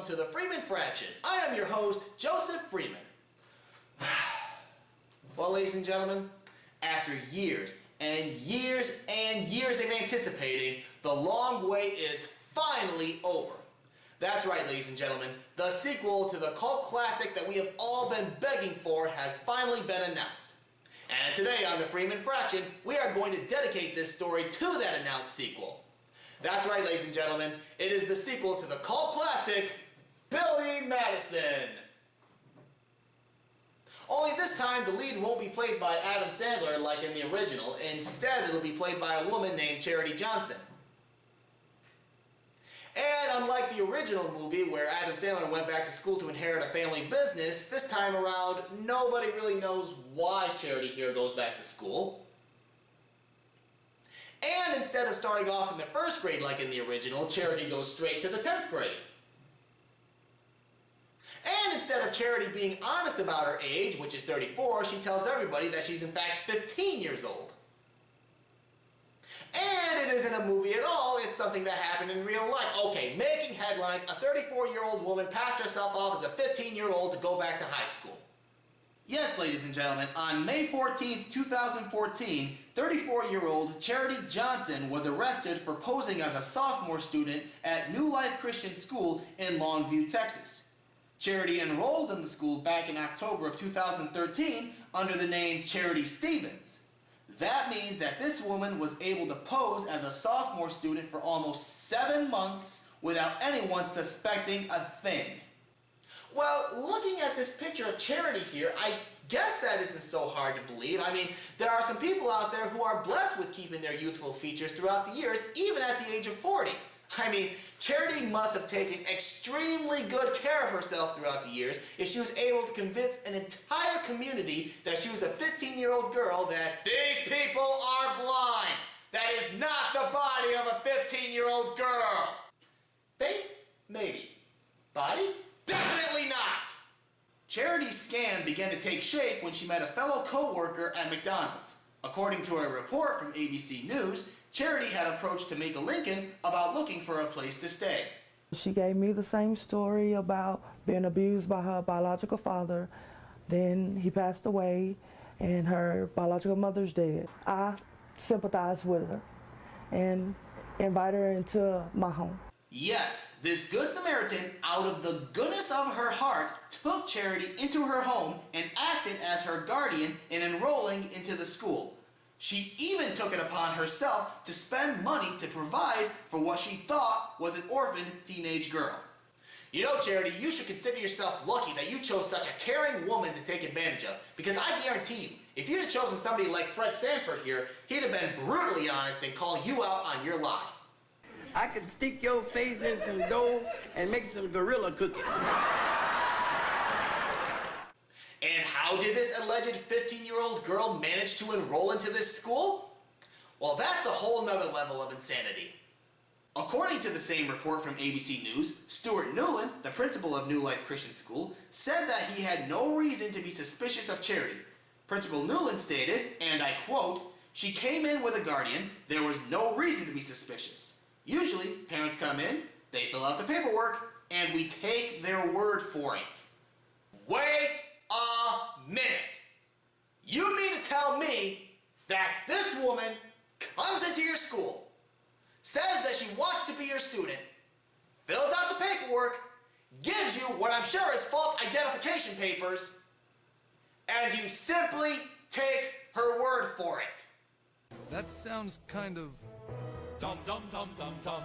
to the Freeman Fraction. I am your host, Joseph Freeman. Well, ladies and gentlemen, after years and years and years of anticipating, the long wait is finally over. That's right, ladies and gentlemen, the sequel to the cult classic that we have all been begging for has finally been announced. And today on the Freeman Fraction, we are going to dedicate this story to that announced sequel. That's right, ladies and gentlemen, it is the sequel to the cult classic, Billy Madison. Only this time, the lead won't be played by Adam Sandler like in the original. Instead, it'll be played by a woman named Charity Johnson. And unlike the original movie, where Adam Sandler went back to school to inherit a family business, this time around, nobody really knows why Charity here goes back to school. And instead of starting off in the first grade like in the original, Charity goes straight to the 10th grade. And instead of Charity being honest about her age, which is 34, she tells everybody that she's in fact 15 years old. And it isn't a movie at all, it's something that happened in real life. Okay, making headlines, a 34-year-old woman passed herself off as a 15-year-old to go back to high school. Yes, ladies and gentlemen, on May 14th, 2014, 34-year-old Charity Johnson was arrested for posing as a sophomore student at New Life Christian School in Longview, Texas. Charity enrolled in the school back in October of 2013 under the name Charity Stevens. That means that this woman was able to pose as a sophomore student for almost 7 months without anyone suspecting a thing. Well, looking at this picture of Charity here, I guess that isn't so hard to believe. I mean, there are some people out there who are blessed with keeping their youthful features throughout the years, even at the age of 40. I mean, Charity must have taken extremely good care of herself throughout the years if she was able to convince an entire community that she was a 15-year-old girl that these people are blind. That is not the body of a 15-year-old girl. Face? Maybe. Body? Definitely not! Charity's scam began to take shape when she met a fellow co-worker at McDonald's. According to a report from ABC News, Charity had approached Tamika Lincoln about looking for a place to stay. She gave me the same story about being abused by her biological father. Then he passed away and her biological mother's dead. I sympathized with her and invited her into my home. Yes, this Good Samaritan, out of the goodness of her heart, took Charity into her home and acted as her guardian in enrolling into the school. She even took it upon herself to spend money to provide for what she thought was an orphaned teenage girl. You know, Charity, you should consider yourself lucky that you chose such a caring woman to take advantage of, because I guarantee you, if you'd have chosen somebody like Fred Sanford here, he'd have been brutally honest and called you out on your lie. I could stick your face in some dough and make some gorilla cookies. And how did this alleged 15-year-old girl manage to enroll into this school? Well, that's a whole nother level of insanity. According to the same report from ABC News, Stuart Newland, the principal of New Life Christian School, said that he had no reason to be suspicious of Charity. Principal Newland stated, and I quote, "She came in with a guardian. There was no reason to be suspicious. Usually, parents come in, they fill out the paperwork, and we take their word for it." Wait a minute! You mean to tell me that this woman comes into your school, says that she wants to be your student, fills out the paperwork, gives you what I'm sure is false identification papers, and you simply take her word for it? That sounds kind of... Dum dum dum dum dum.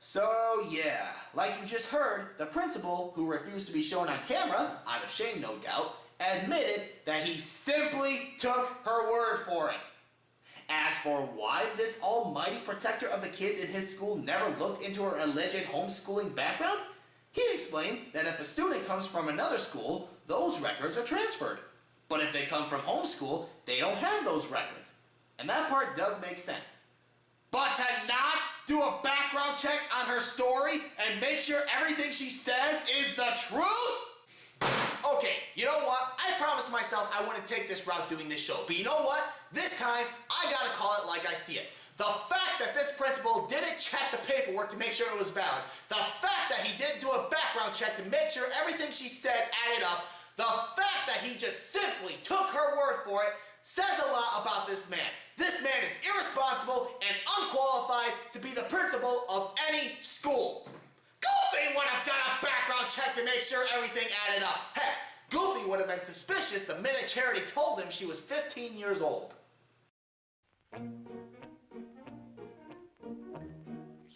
So yeah, like you just heard, the principal, who refused to be shown on camera, out of shame no doubt, admitted that he simply took her word for it. As for why this almighty protector of the kids in his school never looked into her alleged homeschooling background, he explained that if a student comes from another school, those records are transferred. But if they come from homeschool, they don't have those records. And that part does make sense. But to not do a background check on her story and make sure everything she says is the truth? Okay, you know what? I promised myself I wouldn't take this route doing this show. But you know what? This time, I gotta call it like I see it. The fact that this principal didn't check the paperwork to make sure it was valid, the fact that he didn't do a background check to make sure everything she said added up, the fact that he just simply took her word for it says a lot about this man. This man is irresponsible and unqualified to be the principal of any school. Goofy would have done a background check to make sure everything added up. Heck, Goofy would have been suspicious the minute Charity told him she was 15 years old.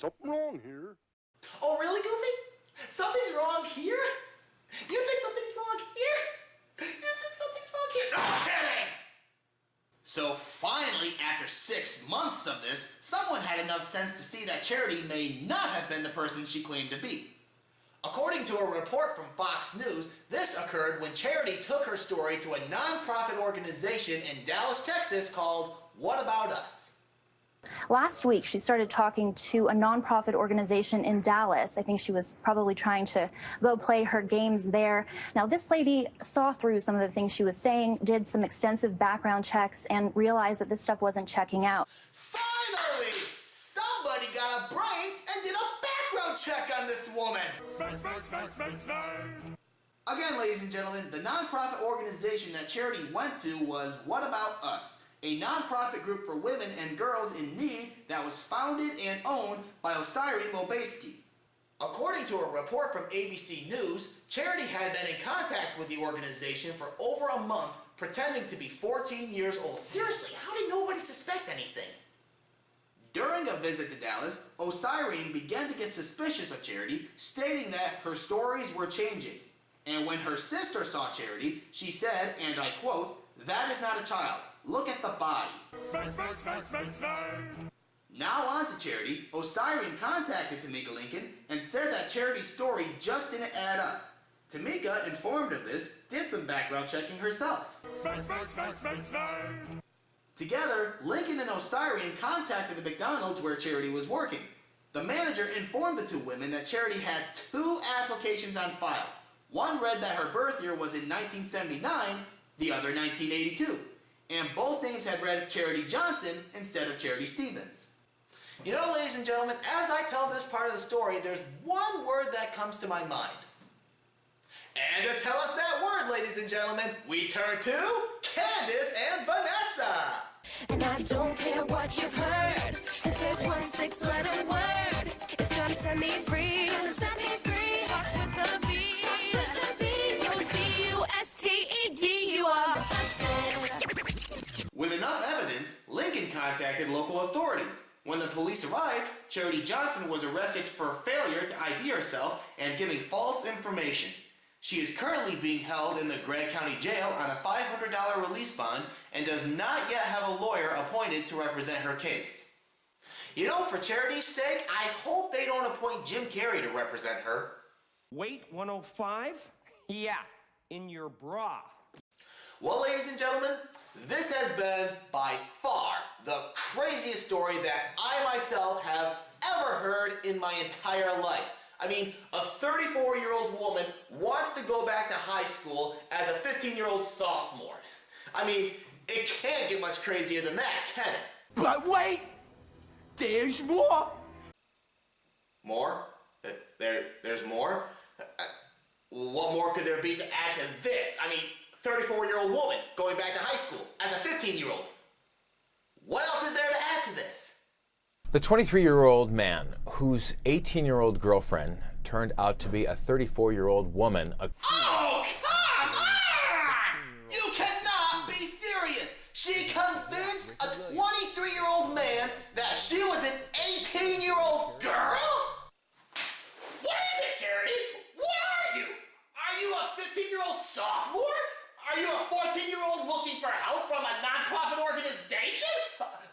Something wrong here. Oh, really, Goofy? Something's wrong here? You think something's wrong here? You think something's wrong here? No kidding! So finally, after 6 months of this, someone had enough sense to see that Charity may not have been the person she claimed to be. According to a report from Fox News, this occurred when Charity took her story to a non-profit organization in Dallas, Texas called What About Us? Last week, she started talking to a nonprofit organization in Dallas. I think she was probably trying to go play her games there. Now, this lady saw through some of the things she was saying, did some extensive background checks, and realized that this stuff wasn't checking out. Finally! Somebody got a brain and did a background check on this woman! Again, ladies and gentlemen, the nonprofit organization that Charity went to was What About Us? A nonprofit group for women and girls in need that was founded and owned by Osiri Mobeski. According to a report from ABC News, Charity had been in contact with the organization for over a month, pretending to be 14 years old. Seriously, how did nobody suspect anything? During a visit to Dallas, Osiri began to get suspicious of Charity, stating that her stories were changing. And when her sister saw Charity, she said, and I quote, "That is not a child. Look at the body." Now on to Charity, Osiri contacted Tamika Lincoln and said that Charity's story just didn't add up. Tamika, informed of this, did some background checking herself. Together, Lincoln and Osiri contacted the McDonald's where Charity was working. The manager informed the two women that Charity had 2 applications on file. One read that her birth year was in 1979, the other 1982. And both names had read Charity Johnson instead of Charity Stevens. You know, ladies and gentlemen, as I tell this part of the story, there's one word that comes to my mind. And to tell us that word, ladies and gentlemen, we turn to Candace and Vanessa. And I don't care what you've heard. If there's one 6-letter word, it's gonna set me free. Gonna set me free. Starts with a B. Starts with a B. You'll see Bustedur. With enough evidence, Lincoln contacted local authorities. When the police arrived, Charity Johnson was arrested for failure to ID herself and giving false information. She is currently being held in the Gregg County Jail on a $500 release bond and does not yet have a lawyer appointed to represent her case. You know, for Charity's sake, I hope they don't appoint Jim Carrey to represent her. Weight 105? Yeah, in your bra. Well, ladies and gentlemen, this has been, by far, the craziest story that I myself have ever heard in my entire life. I mean, a 34-year-old woman wants to go back to high school as a 15-year-old sophomore. I mean, it can't get much crazier than that, can it? But wait! There's more! More? There's more? What more could there be to add to this? I mean, 34-year-old woman going back to high school as a 15-year-old. What else is there to add to this? The 23-year-old man whose 18-year-old girlfriend turned out to be a 34-year-old woman. Oh, come on! You cannot be serious! She convinced a 23-year-old man that she was an 18-year-old girl? What is it, Charity? What are you? Are you a 15-year-old sophomore? Are you a 14-year-old looking for help from a nonprofit organization?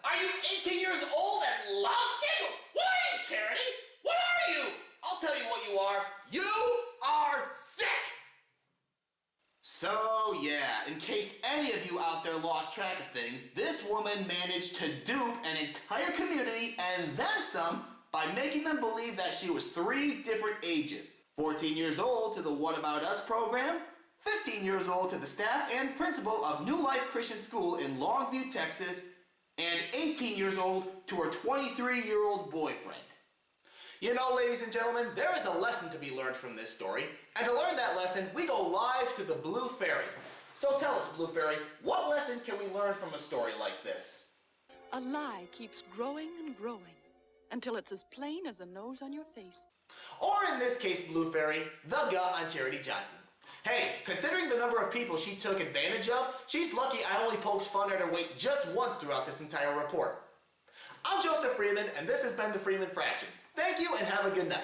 Are you 18 years old and lovesick? What are you, Charity? What are you? I'll tell you what you are. You are sick! So, yeah, in case any of you out there lost track of things, this woman managed to dupe an entire community and then some by making them believe that she was 3 different ages. 14 years old to the What About Us program, 15 years old to the staff and principal of New Life Christian School in Longview, Texas, and 18 years old to her 23-year-old boyfriend. You know, ladies and gentlemen, there is a lesson to be learned from this story, and to learn that lesson, we go live to the Blue Fairy. So tell us, Blue Fairy, what lesson can we learn from a story like this? A lie keeps growing and growing until it's as plain as the nose on your face. Or in this case, Blue Fairy, the gut on Charity Johnson. Hey, considering the number of people she took advantage of, she's lucky I only poked fun at her weight just once throughout this entire report. I'm Joseph Freeman, and this has been the Freeman Fraction. Thank you, and have a good night.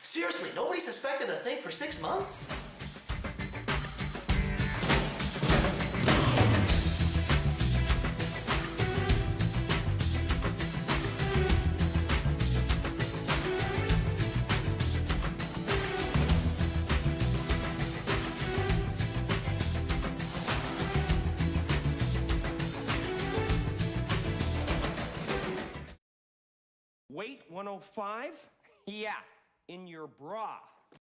Seriously, nobody suspected a thing for 6 months? Weight 105? Yeah, in your bra.